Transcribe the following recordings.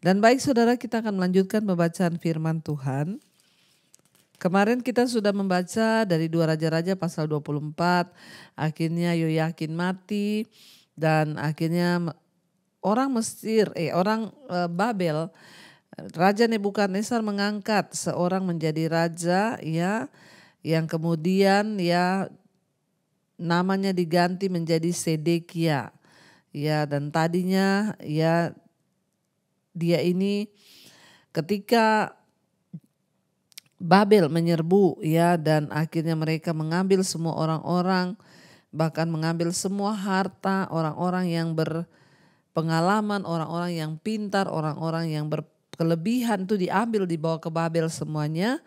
Dan baik saudara, kita akan melanjutkan pembacaan firman Tuhan. Kemarin kita sudah membaca dari 2 Raja-Raja pasal 24, akhirnya Yoyakin mati dan akhirnya orang Babel, Raja Nebukadnezar mengangkat seorang menjadi raja ya, yang kemudian ya namanya diganti menjadi Sedekia. Ya, dan tadinya ya dia ini ketika Babel menyerbu ya, dan akhirnya mereka mengambil semua orang-orang, bahkan mengambil semua harta orang-orang yang berpengalaman, orang-orang yang pintar, orang-orang yang berkelebihan itu diambil, dibawa ke Babel semuanya.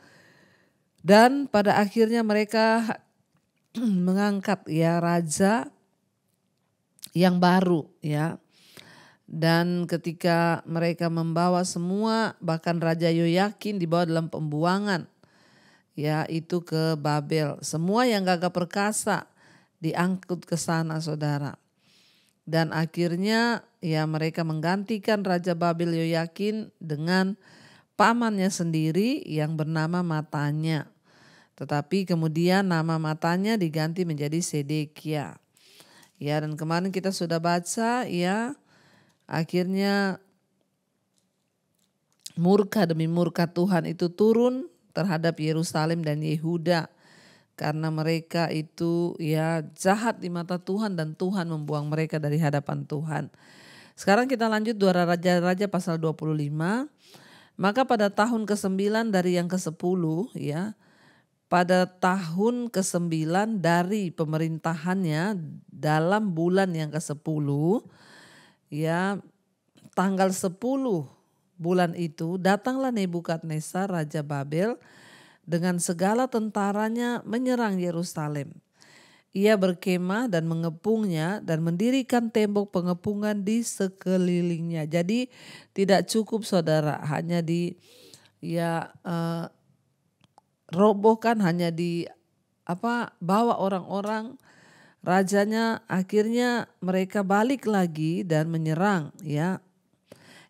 Dan pada akhirnya mereka mengangkat ya raja yang baru ya. Dan ketika mereka membawa semua, bahkan Raja Yoyakin dibawa dalam pembuangan ya, itu ke Babel. Semua yang gagah perkasa diangkut ke sana saudara. Dan akhirnya ya mereka menggantikan Raja Babel Yoyakin dengan pamannya sendiri yang bernama Matanya. Tetapi kemudian nama Matanya diganti menjadi Sedekia. Ya, dan kemarin kita sudah baca ya, akhirnya murka demi murka Tuhan itu turun terhadap Yerusalem dan Yehuda. Karena mereka itu ya jahat di mata Tuhan dan Tuhan membuang mereka dari hadapan Tuhan. Sekarang kita lanjut 2 Raja-Raja pasal 25. Maka pada tahun ke-9 dari yang ke-10 ya, pada tahun ke-9 dari pemerintahannya dalam bulan yang ke-10 ya, tanggal 10 bulan itu datanglah Nebukadnezar Raja Babel dengan segala tentaranya menyerang Yerusalem. Ia berkemah dan mengepungnya dan mendirikan tembok pengepungan di sekelilingnya. Jadi tidak cukup saudara hanya robohkan, hanya bawa orang-orang. Rajanya akhirnya mereka balik lagi dan menyerang ya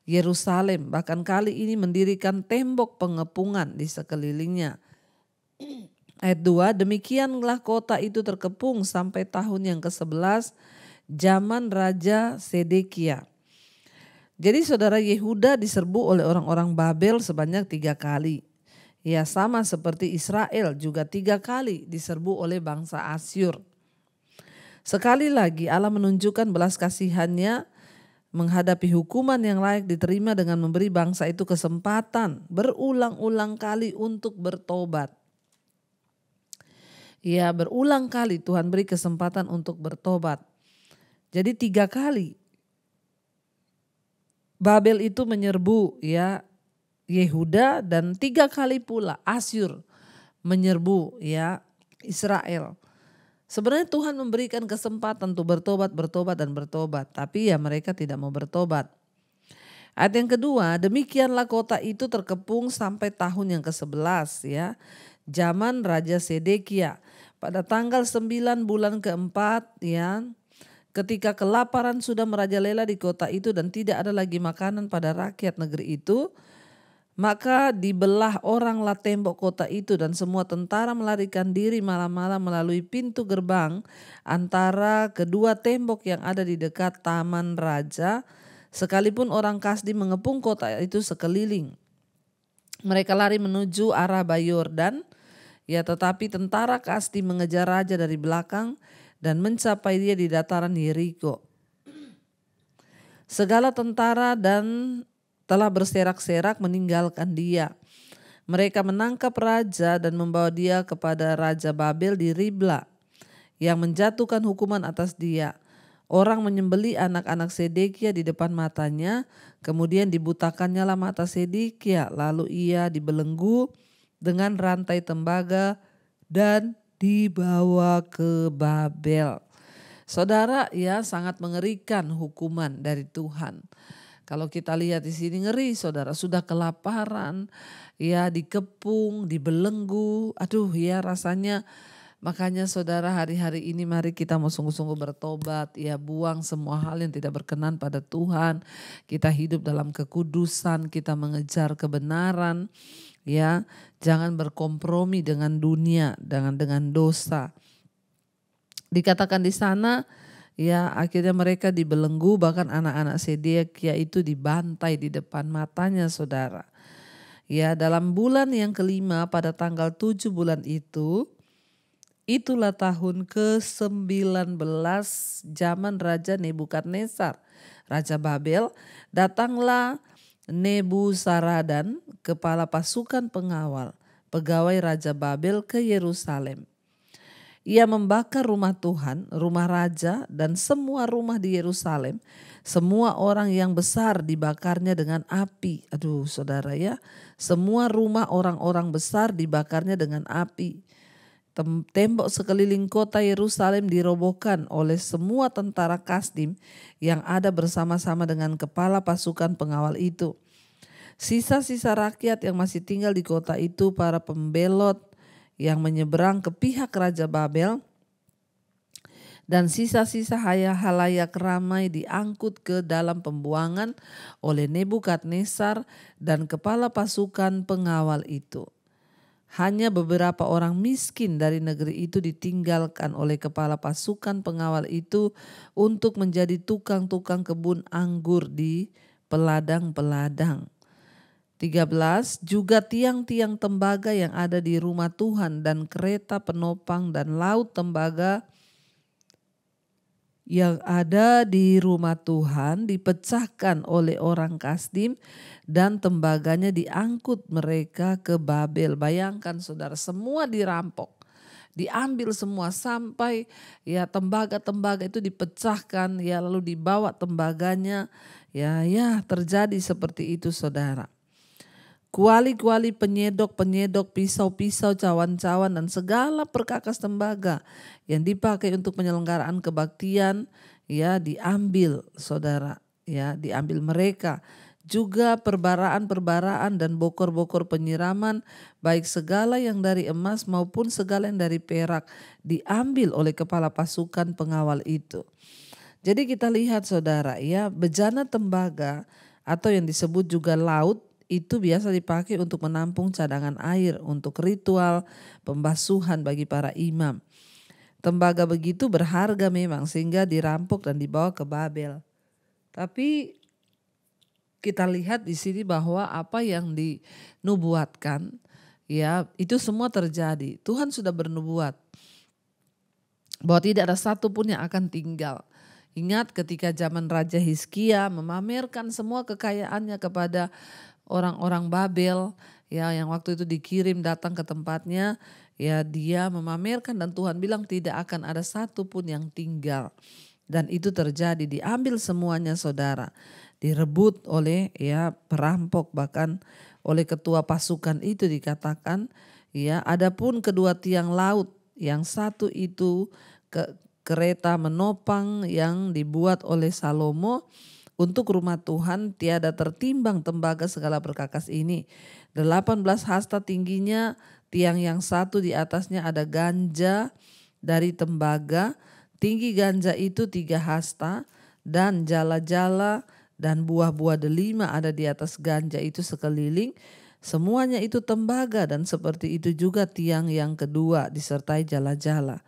Yerusalem. Bahkan kali ini mendirikan tembok pengepungan di sekelilingnya. Ayat 2, demikianlah kota itu terkepung sampai tahun yang ke-11 zaman Raja Sedekia. Jadi saudara, Yehuda diserbu oleh orang-orang Babel sebanyak 3 kali. Ya, sama seperti Israel juga 3 kali diserbu oleh bangsa Asyur. Sekali lagi Allah menunjukkan belas kasihannya menghadapi hukuman yang layak diterima dengan memberi bangsa itu kesempatan berulang-ulang kali untuk bertobat. Ya, berulang kali Tuhan beri kesempatan untuk bertobat. Jadi 3 kali Babel itu menyerbu ya Yehuda, dan 3 kali pula Asyur menyerbu ya Israel. Sebenarnya Tuhan memberikan kesempatan untuk bertobat, tapi ya mereka tidak mau bertobat. Ayat yang kedua, demikianlah kota itu terkepung sampai tahun yang ke-11 ya, zaman Raja Sedekia. Pada tanggal 9 bulan keempat ya, ketika kelaparan sudah merajalela di kota itu dan tidak ada lagi makanan pada rakyat negeri itu, maka dibelah oranglah tembok kota itu dan semua tentara melarikan diri malam-malam melalui pintu gerbang antara kedua tembok yang ada di dekat taman raja, sekalipun orang Kasdi mengepung kota itu sekeliling. Mereka lari menuju arah Bayordan, ya, tetapi tentara Kasdi mengejar raja dari belakang dan mencapai dia di dataran Yeriko. Segala tentara dan telah berserak-serak meninggalkan dia. Mereka menangkap raja dan membawa dia kepada Raja Babel di Ribla yang menjatuhkan hukuman atas dia. Orang menyembeli anak-anak Sedekia di depan matanya, kemudian dibutakannya lah mata Sedekia, lalu ia dibelenggu dengan rantai tembaga dan dibawa ke Babel. Saudara, ya sangat mengerikan hukuman dari Tuhan. Kalau kita lihat di sini ngeri saudara, sudah kelaparan, ya dikepung, dibelenggu, aduh ya rasanya Makanya saudara, hari-hari ini mari kita mau sungguh-sungguh bertobat, ya, buang semua hal yang tidak berkenan pada Tuhan. Kita hidup dalam kekudusan, kita mengejar kebenaran, ya. Jangan berkompromi dengan dunia, dengan dosa. Dikatakan di sana, ya, akhirnya mereka dibelenggu, bahkan anak-anak Sedekia itu dibantai di depan matanya saudara. Ya, dalam bulan yang kelima pada tanggal 7 bulan itu, itulah tahun ke-19 zaman Raja Nebukadnezar, Raja Babel. Datanglah Nebuzaradan, kepala pasukan pengawal, pegawai Raja Babel ke Yerusalem. Ia membakar rumah Tuhan, rumah raja, dan semua rumah di Yerusalem. Semua orang yang besar dibakarnya dengan api. Aduh saudara ya, semua rumah orang-orang besar dibakarnya dengan api. Tembok sekeliling kota Yerusalem dirobohkan oleh semua tentara Kasdim yang ada bersama-sama dengan kepala pasukan pengawal itu. Sisa-sisa rakyat yang masih tinggal di kota itu, para pembelot yang menyeberang ke pihak Raja Babel, dan sisa-sisa halayak ramai diangkut ke dalam pembuangan oleh Nebukadnezar dan kepala pasukan pengawal itu. Hanya beberapa orang miskin dari negeri itu ditinggalkan oleh kepala pasukan pengawal itu untuk menjadi tukang-tukang kebun anggur di peladang-peladang. 13. Juga tiang-tiang tembaga yang ada di rumah Tuhan dan kereta penopang dan laut tembaga yang ada di rumah Tuhan dipecahkan oleh orang Kasdim dan tembaganya diangkut mereka ke Babel. Bayangkan saudara, semua dirampok, diambil semua sampai ya tembaga-tembaga itu dipecahkan, ya, lalu dibawa tembaganya, ya terjadi seperti itu saudara. Kuali-kuali, penyedok-penyedok, pisau-pisau, cawan-cawan, dan segala perkakas tembaga yang dipakai untuk penyelenggaraan kebaktian, ya, diambil saudara, ya, diambil mereka. Juga perbaraan-perbaraan dan bokor-bokor penyiraman, baik segala yang dari emas maupun segala yang dari perak, diambil oleh kepala pasukan pengawal itu. Jadi kita lihat saudara, ya, bejana tembaga atau yang disebut juga laut, itu biasa dipakai untuk menampung cadangan air untuk ritual pembasuhan bagi para imam. Tembaga begitu berharga memang sehingga dirampok dan dibawa ke Babel. Tapi kita lihat di sini bahwa apa yang dinubuatkan, ya, itu semua terjadi. Tuhan sudah bernubuat bahwa tidak ada satu pun yang akan tinggal. Ingat ketika zaman Raja Hizkia memamerkan semua kekayaannya kepada orang-orang Babel, ya, yang waktu itu dikirim datang ke tempatnya, ya, dia memamerkan dan Tuhan bilang tidak akan ada satu pun yang tinggal. Dan itu terjadi, diambil semuanya saudara, direbut oleh, ya, perampok, bahkan oleh ketua pasukan itu dikatakan, ya. Adapun kedua tiang laut, yang satu itu kereta menopang yang dibuat oleh Salomo untuk rumah Tuhan, tiada tertimbang tembaga segala perkakas ini. 18 hasta tingginya, tiang yang satu di atasnya ada ganja dari tembaga. Tinggi ganja itu 3 hasta dan jala-jala dan buah-buah delima ada di atas ganja itu sekeliling. Semuanya itu tembaga, dan seperti itu juga tiang yang kedua disertai jala-jala.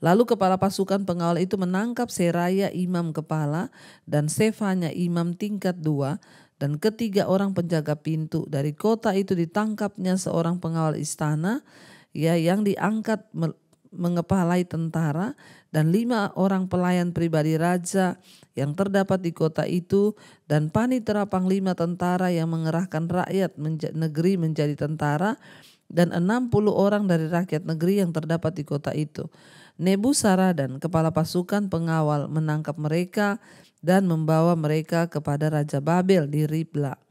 Lalu kepala pasukan pengawal itu menangkap Seraya imam kepala dan Sefanya imam tingkat 2 dan ketiga orang penjaga pintu. Dari kota itu ditangkapnya seorang pengawal istana, ya, yang diangkat mengepalai tentara, dan 5 orang pelayan pribadi raja yang terdapat di kota itu, dan panitera panglima tentara yang mengerahkan rakyat negeri menjadi tentara, dan 60 orang dari rakyat negeri yang terdapat di kota itu. Nebuzaradan, kepala pasukan pengawal, menangkap mereka dan membawa mereka kepada Raja Babel di Ribla.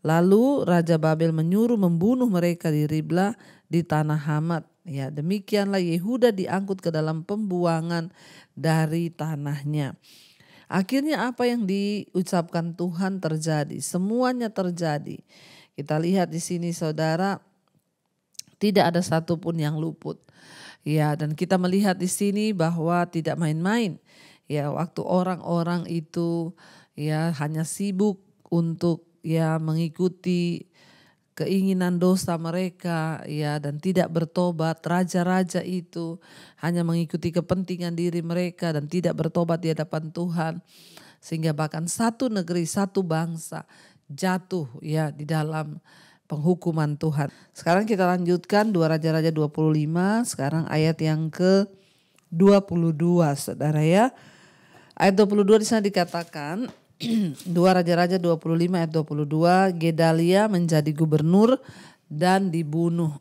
Lalu Raja Babel menyuruh membunuh mereka di Ribla di tanah Hamat. Ya, demikianlah Yehuda diangkut ke dalam pembuangan dari tanahnya. Akhirnya apa yang diucapkan Tuhan terjadi, semuanya terjadi. Kita lihat di sini saudara, tidak ada satupun yang luput. Ya, dan kita melihat di sini bahwa tidak main-main. Ya, waktu orang-orang itu ya hanya sibuk untuk ya mengikuti keinginan dosa mereka ya dan tidak bertobat. Raja-raja itu hanya mengikuti kepentingan diri mereka dan tidak bertobat di hadapan Tuhan. Sehingga bahkan satu negeri, satu bangsa jatuh ya di dalam penghukuman Tuhan. Sekarang kita lanjutkan 2 Raja-Raja 25, sekarang ayat yang ke-22 Saudara ya. Ayat 22 di sana dikatakan 2 Raja-Raja 25 ayat 22, Gedalia menjadi gubernur dan dibunuh.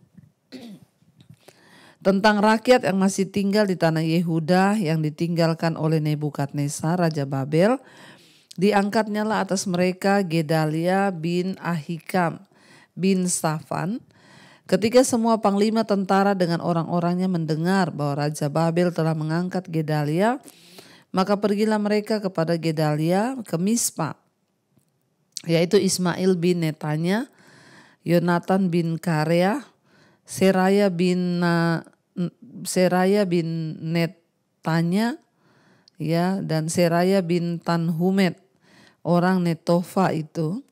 Tentang rakyat yang masih tinggal di tanah Yehuda yang ditinggalkan oleh Nebukadnezar Raja Babel, diangkatnyalah atas mereka Gedalia bin Ahikam bin Safan. Ketika semua panglima tentara dengan orang-orangnya mendengar bahwa Raja Babel telah mengangkat Gedalia, maka pergilah mereka kepada Gedalia ke Mispa, yaitu Ismail bin Netanya, Yonatan bin Karea, Seraya bin Netanya, ya, dan Seraya bin Tanhumet, orang Netofa itu,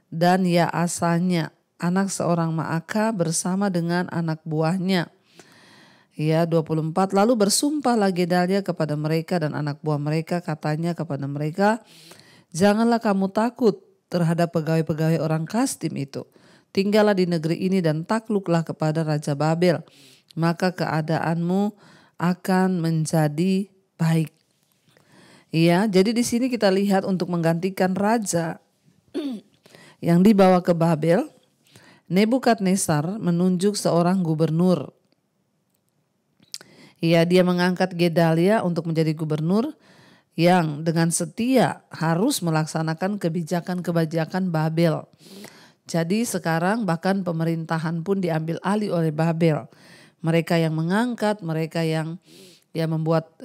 dan Yaasanya, anak seorang Maaka bersama dengan anak buahnya. Ya 24, lalu bersumpahlah Gedalia kepada mereka dan anak buah mereka, katanya kepada mereka, janganlah kamu takut terhadap pegawai-pegawai orang Kasdim itu. Tinggallah di negeri ini dan takluklah kepada Raja Babel, maka keadaanmu akan menjadi baik. Ya, jadi di sini kita lihat untuk menggantikan raja yang dibawa ke Babel, Nebukadnezar menunjuk seorang gubernur. Ya, dia mengangkat Gedalia untuk menjadi gubernur yang dengan setia harus melaksanakan kebijakan-kebijakan Babel. Jadi sekarang bahkan pemerintahan pun diambil alih oleh Babel. Mereka yang mengangkat, mereka yang membuat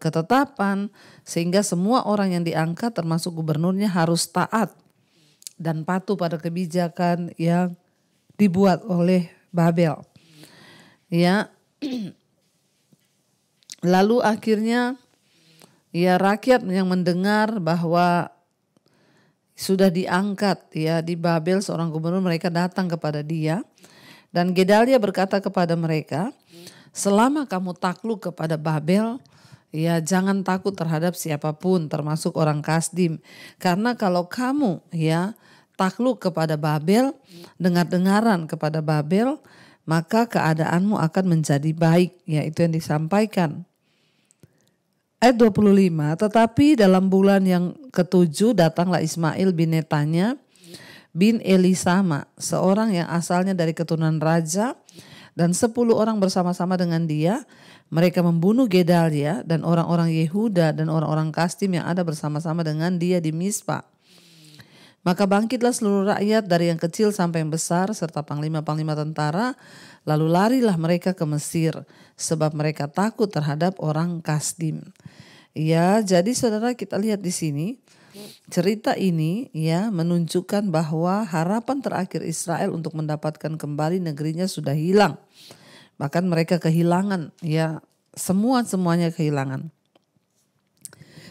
ketetapan, sehingga semua orang yang diangkat termasuk gubernurnya harus taat dan patuh pada kebijakan yang dibuat oleh Babel. Ya. Lalu akhirnya ya rakyat yang mendengar bahwa sudah diangkat ya di Babel seorang gubernur, mereka datang kepada dia, dan Gedalia berkata kepada mereka, selama kamu takluk kepada Babel, ya jangan takut terhadap siapapun termasuk orang Kasdim, karena kalau kamu ya takluk kepada Babel, dengar-dengaran kepada Babel, maka keadaanmu akan menjadi baik. Ya, itu yang disampaikan. Ayat 25, tetapi dalam bulan yang ke-7 datanglah Ismail bin Netanya bin Elisama, seorang yang asalnya dari keturunan raja, dan 10 orang bersama-sama dengan dia. Mereka membunuh Gedalia dan orang-orang Yehuda dan orang-orang Kasdim yang ada bersama-sama dengan dia di Mispa. Maka bangkitlah seluruh rakyat dari yang kecil sampai yang besar serta panglima-panglima tentara, lalu larilah mereka ke Mesir sebab mereka takut terhadap orang Kasdim. Ya, jadi saudara kita lihat di sini cerita ini ya menunjukkan bahwa harapan terakhir Israel untuk mendapatkan kembali negerinya sudah hilang. Bahkan mereka kehilangan ya semuanya kehilangan.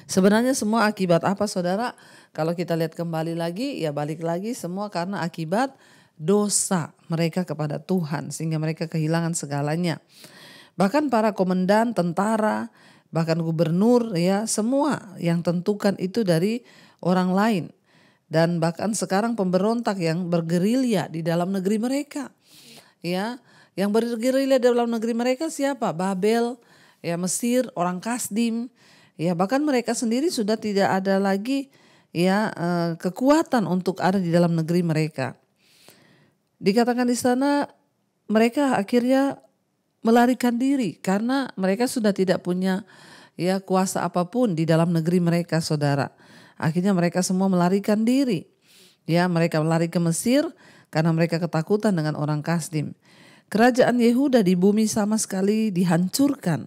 Sebenarnya semua akibat apa saudara? Kalau kita lihat kembali lagi ya balik lagi semua karena akibat dosa mereka kepada Tuhan sehingga mereka kehilangan segalanya. Bahkan para komandan tentara, bahkan gubernur ya semua yang tentukan itu dari orang lain. Dan bahkan sekarang pemberontak yang bergerilya di dalam negeri mereka. Ya, yang bergerilya di dalam negeri mereka siapa? Babel, ya Mesir, orang Kasdim. Ya, bahkan mereka sendiri sudah tidak ada lagi ya kekuatan untuk ada di dalam negeri mereka. Dikatakan di sana mereka akhirnya melarikan diri karena mereka sudah tidak punya ya kuasa apapun di dalam negeri mereka saudara. Akhirnya mereka semua melarikan diri. Ya, mereka lari ke Mesir karena mereka ketakutan dengan orang Kasdim. Kerajaan Yehuda di bumi sama sekali dihancurkan.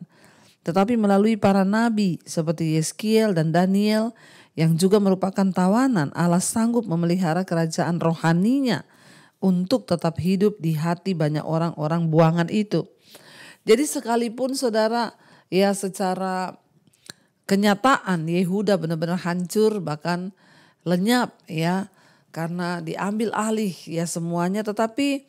Tetapi melalui para nabi seperti Yeskiel dan Daniel yang juga merupakan tawanan, Allah sanggup memelihara kerajaan rohaninya untuk tetap hidup di hati banyak orang-orang buangan itu. Jadi sekalipun saudara ya secara kenyataan Yehuda benar-benar hancur bahkan lenyap ya karena diambil alih ya semuanya, tetapi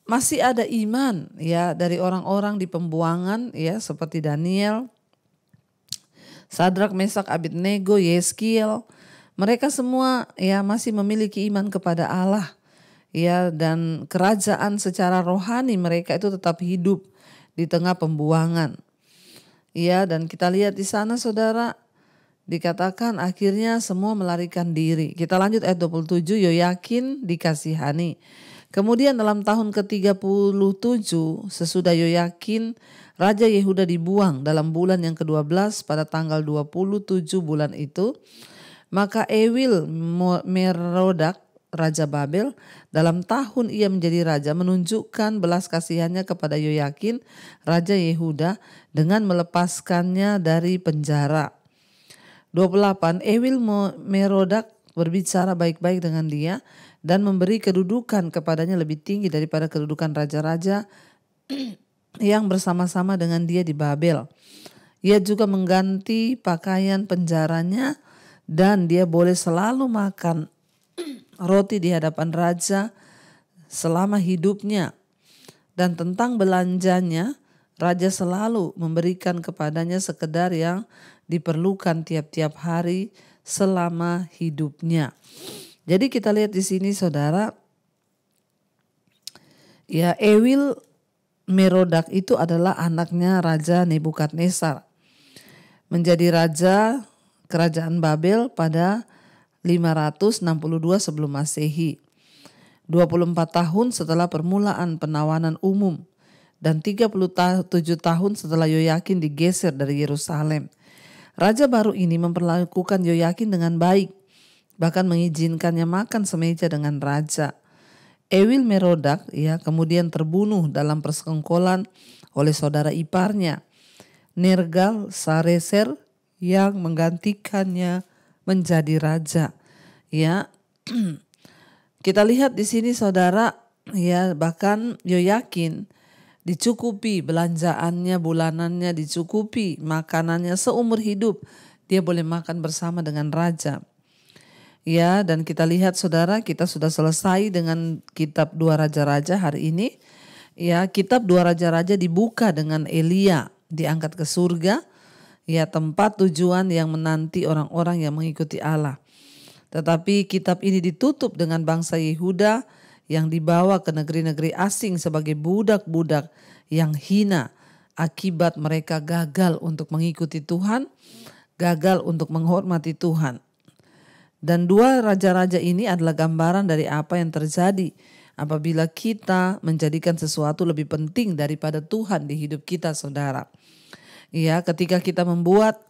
masih ada iman ya dari orang-orang di pembuangan ya seperti Daniel, Sadrak, Mesak, Abednego, Yeskiel. Mereka semua ya masih memiliki iman kepada Allah ya, dan kerajaan secara rohani mereka itu tetap hidup di tengah pembuangan. Ya, dan kita lihat di sana saudara dikatakan akhirnya semua melarikan diri. Kita lanjut ayat 27, Yoyakin dikasihani. Kemudian dalam tahun ke-37 sesudah Yoyakin Raja Yehuda dibuang dalam bulan yang ke-12 pada tanggal 27 bulan itu, maka Ewil Merodak Raja Babel dalam tahun ia menjadi raja menunjukkan belas kasihannya kepada Yoyakin Raja Yehuda dengan melepaskannya dari penjara. 28, Ewil Merodak berbicara baik-baik dengan dia dan memberi kedudukan kepadanya lebih tinggi daripada kedudukan raja-raja yang bersama-sama dengan dia di Babel. Ia juga mengganti pakaian penjaranya dan dia boleh selalu makan roti di hadapan raja selama hidupnya. Dan tentang belanjanya, raja selalu memberikan kepadanya sekedar yang diperlukan tiap-tiap hari selama hidupnya. Jadi kita lihat di sini saudara, ya Ewil Merodak itu adalah anaknya Raja Nebukadnezar. Menjadi raja kerajaan Babel pada 562 sebelum Masehi. 24 tahun setelah permulaan penawanan umum dan 37 tahun setelah Yoyakin digeser dari Yerusalem. Raja baru ini memperlakukan Yoyakin dengan baik, bahkan mengizinkannya makan semeja dengan raja. Ewil Merodak ya kemudian terbunuh dalam persekongkolan oleh saudara iparnya, Nergal Sareser, yang menggantikannya menjadi raja. Ya, kita lihat di sini saudara, ya bahkan Yoyakin dicukupi belanjaannya, bulanannya dicukupi, makanannya seumur hidup dia boleh makan bersama dengan raja. Ya, dan kita lihat saudara, kita sudah selesai dengan kitab 2 Raja-Raja hari ini. Ya, kitab 2 Raja-Raja dibuka dengan Elia diangkat ke surga. Ya, tempat tujuan yang menanti orang-orang yang mengikuti Allah. Tetapi kitab ini ditutup dengan bangsa Yehuda yang dibawa ke negeri-negeri asing sebagai budak-budak yang hina akibat mereka gagal untuk mengikuti Tuhan, gagal untuk menghormati Tuhan. Dan 2 raja-raja ini adalah gambaran dari apa yang terjadi apabila kita menjadikan sesuatu lebih penting daripada Tuhan di hidup kita saudara. Ya, ketika kita membuat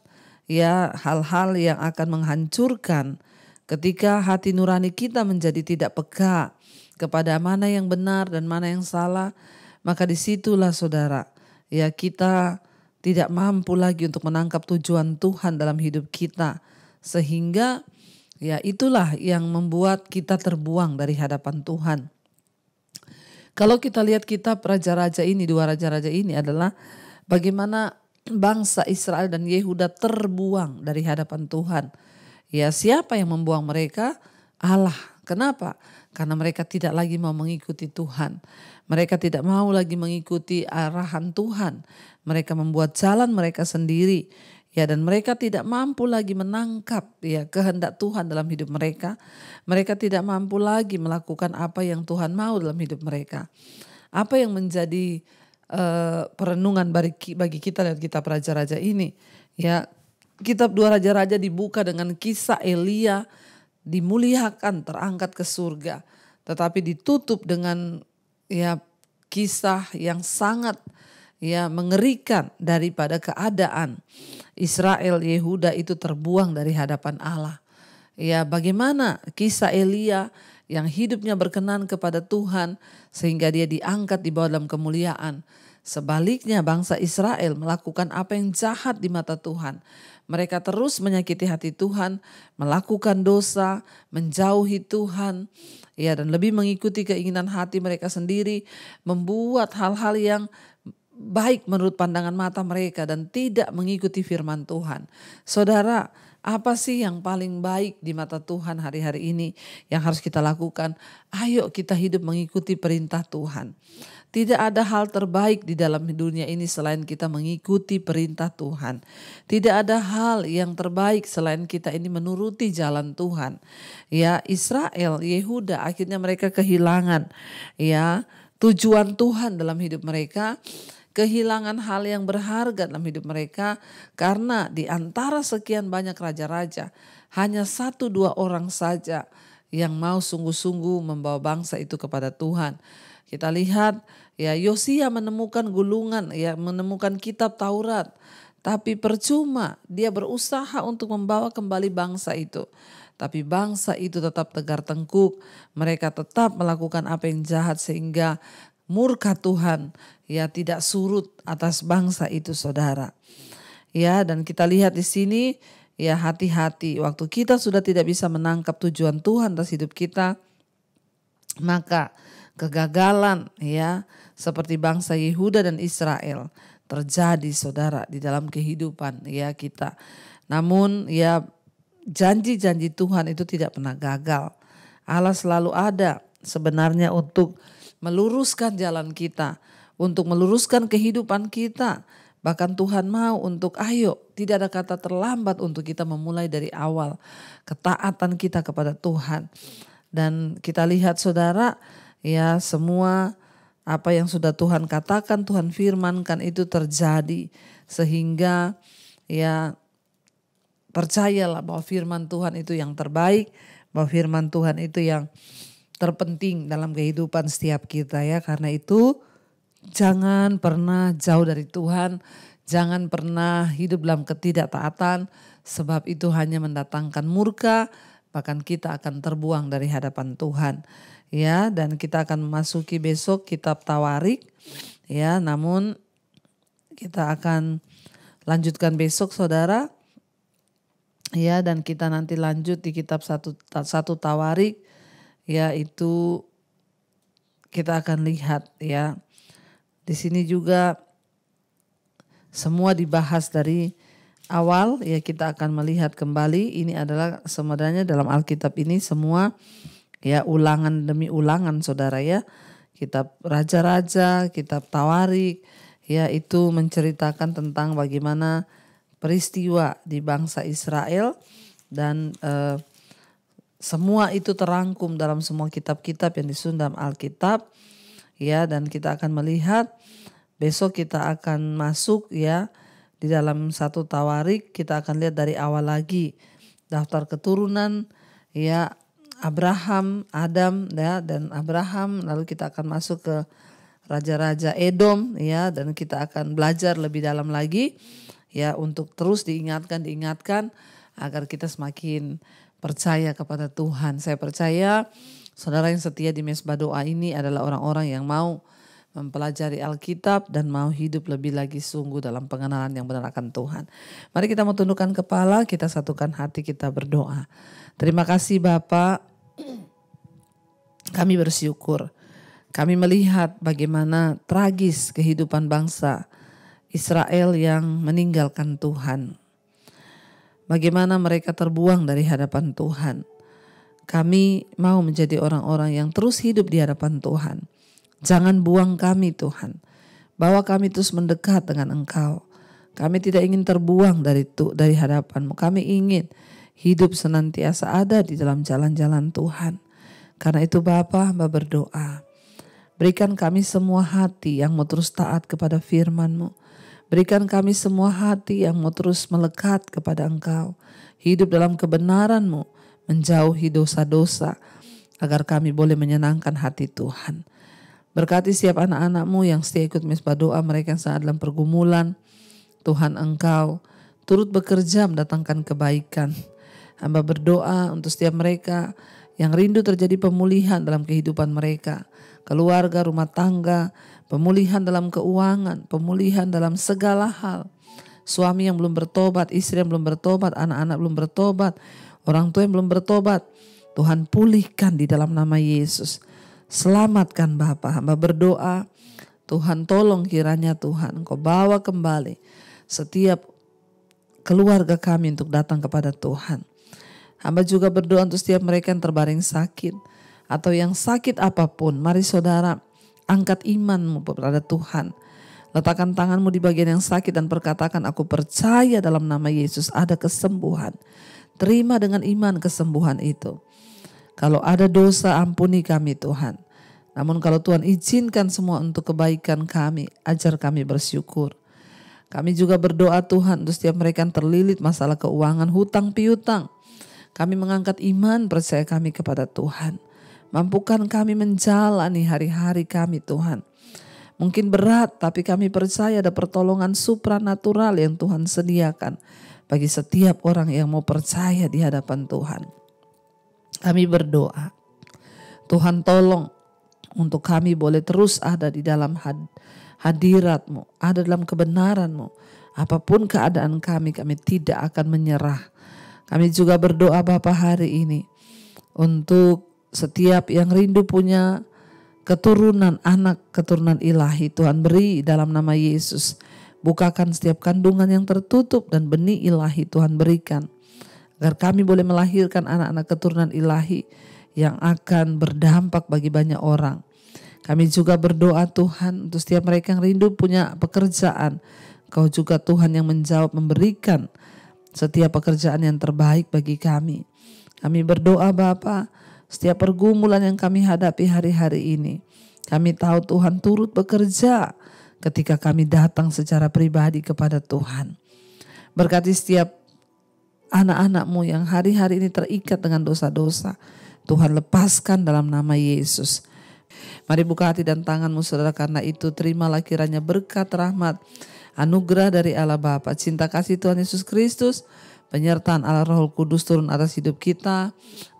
ya hal-hal yang akan menghancurkan, ketika hati nurani kita menjadi tidak peka kepada mana yang benar dan mana yang salah, maka disitulah saudara, ya kita tidak mampu lagi untuk menangkap tujuan Tuhan dalam hidup kita. Sehingga ya itulah yang membuat kita terbuang dari hadapan Tuhan. Kalau kita lihat kitab raja-raja ini, 2 raja-raja ini adalah bagaimana bangsa Israel dan Yehuda terbuang dari hadapan Tuhan. Ya, siapa yang membuang mereka? Allah. Kenapa? Karena mereka tidak lagi mau mengikuti Tuhan. Mereka tidak mau lagi mengikuti arahan Tuhan. Mereka membuat jalan mereka sendiri. Ya, dan mereka tidak mampu lagi menangkap ya kehendak Tuhan dalam hidup mereka. Mereka tidak mampu lagi melakukan apa yang Tuhan mau dalam hidup mereka. Apa yang menjadi perenungan bagi kita dan kitab raja-raja ini? Ya, kitab 2 Raja-Raja dibuka dengan kisah Elia dimuliakan, terangkat ke surga, tetapi ditutup dengan ya kisah yang sangat ya mengerikan daripada keadaan Israel Yehuda itu terbuang dari hadapan Allah. Ya, bagaimana kisah Elia yang hidupnya berkenan kepada Tuhan sehingga dia diangkat di bawah dalam kemuliaan. Sebaliknya bangsa Israel melakukan apa yang jahat di mata Tuhan. Mereka terus menyakiti hati Tuhan, melakukan dosa, menjauhi Tuhan, ya, dan lebih mengikuti keinginan hati mereka sendiri, membuat hal-hal yang baik menurut pandangan mata mereka dan tidak mengikuti firman Tuhan. Saudara, apa sih yang paling baik di mata Tuhan hari-hari ini yang harus kita lakukan? Ayo kita hidup mengikuti perintah Tuhan. Tidak ada hal terbaik di dalam dunia ini selain kita mengikuti perintah Tuhan. Tidak ada hal yang terbaik selain kita ini menuruti jalan Tuhan. Ya, Israel, Yehuda, akhirnya mereka kehilangan ya tujuan Tuhan dalam hidup mereka. Kehilangan hal yang berharga dalam hidup mereka karena di antara sekian banyak raja-raja hanya 1-2 orang saja yang mau sungguh-sungguh membawa bangsa itu kepada Tuhan. Kita lihat ya Yosia menemukan gulungan, ya menemukan kitab Taurat, tapi percuma dia berusaha untuk membawa kembali bangsa itu. Tapi bangsa itu tetap tegar tengkuk, mereka tetap melakukan apa yang jahat sehingga murka Tuhan ya tidak surut atas bangsa itu, saudara. Ya, dan kita lihat di sini ya hati-hati waktu kita sudah tidak bisa menangkap tujuan Tuhan atas hidup kita, maka kegagalan ya seperti bangsa Yehuda dan Israel terjadi, saudara, di dalam kehidupan ya kita. Namun ya janji-janji Tuhan itu tidak pernah gagal. Allah selalu ada sebenarnya untuk meluruskan jalan kita, untuk meluruskan kehidupan kita. Bahkan Tuhan mau untuk ayo, tidak ada kata terlambat untuk kita memulai dari awal ketaatan kita kepada Tuhan. Dan kita lihat, saudara, ya semua apa yang sudah Tuhan katakan, Tuhan firmankan itu terjadi. Sehingga ya percayalah bahwa firman Tuhan itu yang terbaik, bahwa firman Tuhan itu yang terpenting dalam kehidupan setiap kita ya. Karena itu jangan pernah jauh dari Tuhan, jangan pernah hidup dalam ketidaktaatan, sebab itu hanya mendatangkan murka, bahkan kita akan terbuang dari hadapan Tuhan. Ya, dan kita akan memasuki besok kitab Tawarik. Ya, namun kita akan lanjutkan besok, saudara. Ya, dan kita nanti lanjut di kitab satu Tawarik. Ya, itu kita akan lihat ya. Di sini juga semua dibahas dari awal ya, kita akan melihat kembali. Ini adalah sebenarnya dalam Alkitab ini semua ya ulangan demi ulangan, saudara ya. Kitab Raja-Raja, kitab Tawarik ya itu menceritakan tentang bagaimana peristiwa di bangsa Israel dan semua itu terangkum dalam semua kitab-kitab yang disusun dalam Alkitab ya. Dan kita akan melihat besok, kita akan masuk ya di dalam satu Tawarik. Kita akan lihat dari awal lagi daftar keturunan ya Abraham, Adam ya, dan Abraham. Lalu kita akan masuk ke raja-raja Edom ya, dan kita akan belajar lebih dalam lagi ya untuk terus diingatkan agar kita semakin percaya kepada Tuhan. Saya percaya saudara yang setia di Mesbah Doa ini adalah orang-orang yang mau mempelajari Alkitab dan mau hidup lebih lagi sungguh dalam pengenalan yang benar akan Tuhan. Mari kita mau tundukkan kepala, kita satukan hati, kita berdoa. Terima kasih Bapa, kami bersyukur. Kami melihat bagaimana tragis kehidupan bangsa Israel yang meninggalkan Tuhan. Bagaimana mereka terbuang dari hadapan Tuhan. Kami mau menjadi orang-orang yang terus hidup di hadapan Tuhan. Jangan buang kami Tuhan. Bawa kami terus mendekat dengan Engkau. Kami tidak ingin terbuang dari hadapan-Mu. Kami ingin hidup senantiasa ada di dalam jalan-jalan Tuhan. Karena itu Bapa, hamba berdoa. Berikan kami semua hati yang mau terus taat kepada firman-Mu. Berikan kami semua hati yang mau terus melekat kepada Engkau. Hidup dalam kebenaran-Mu, menjauhi dosa-dosa, agar kami boleh menyenangkan hati Tuhan. Berkati setiap anak-anak-Mu yang setia ikut Mesbah Doa, mereka yang saat dalam pergumulan. Tuhan Engkau turut bekerja mendatangkan kebaikan. Hamba berdoa untuk setiap mereka yang rindu terjadi pemulihan dalam kehidupan mereka. Keluarga, rumah tangga, pemulihan dalam keuangan, pemulihan dalam segala hal. Suami yang belum bertobat, istri yang belum bertobat, anak-anak belum bertobat, orang tua yang belum bertobat. Tuhan pulihkan di dalam nama Yesus. Selamatkan Bapa. Hamba berdoa Tuhan tolong kiranya Tuhan Engkau bawa kembali setiap keluarga kami untuk datang kepada Tuhan. Hamba juga berdoa untuk setiap mereka yang terbaring sakit atau yang sakit apapun. Mari saudara, angkat imanmu kepada Tuhan. Letakkan tanganmu di bagian yang sakit dan perkatakan, aku percaya dalam nama Yesus ada kesembuhan. Terima dengan iman kesembuhan itu. Kalau ada dosa, ampuni kami Tuhan. Namun kalau Tuhan izinkan semua untuk kebaikan kami, ajar kami bersyukur. Kami juga berdoa Tuhan untuk setiap mereka yang terlilit masalah keuangan, hutang piutang. Kami mengangkat iman percaya kami kepada Tuhan. Mampukan kami menjalani hari-hari kami Tuhan. Mungkin berat, tapi kami percaya ada pertolongan supranatural yang Tuhan sediakan bagi setiap orang yang mau percaya di hadapan Tuhan. Kami berdoa, Tuhan tolong untuk kami boleh terus ada di dalam hadirat-Mu, ada dalam kebenaran-Mu. Apapun keadaan kami tidak akan menyerah. Kami juga berdoa Bapa hari ini untuk setiap yang rindu punya keturunan anak, keturunan ilahi, Tuhan beri dalam nama Yesus. Bukakan setiap kandungan yang tertutup dan benih ilahi Tuhan berikan. Agar kami boleh melahirkan anak-anak keturunan ilahi yang akan berdampak bagi banyak orang. Kami juga berdoa Tuhan untuk setiap mereka yang rindu punya pekerjaan. Kau juga Tuhan yang menjawab, memberikan setiap pekerjaan yang terbaik bagi kami. Kami berdoa Bapa, setiap pergumulan yang kami hadapi hari-hari ini, kami tahu Tuhan turut bekerja ketika kami datang secara pribadi kepada Tuhan. Berkati setiap anak-anak-Mu yang hari-hari ini terikat dengan dosa-dosa. Tuhan lepaskan dalam nama Yesus. Mari buka hati dan tangan-Mu saudara, karena itu terimalah kiranya berkat, rahmat, anugerah dari Allah Bapa, cinta kasih Tuhan Yesus Kristus, penyertaan Allah Roh Kudus turun atas hidup kita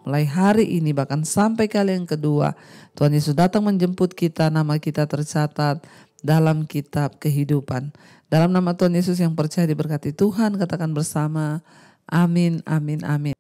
mulai hari ini bahkan sampai kali yang kedua. Tuhan Yesus datang menjemput kita, nama kita tercatat dalam kitab kehidupan. Dalam nama Tuhan Yesus yang percaya diberkati Tuhan, katakan bersama, amin, amin, amin.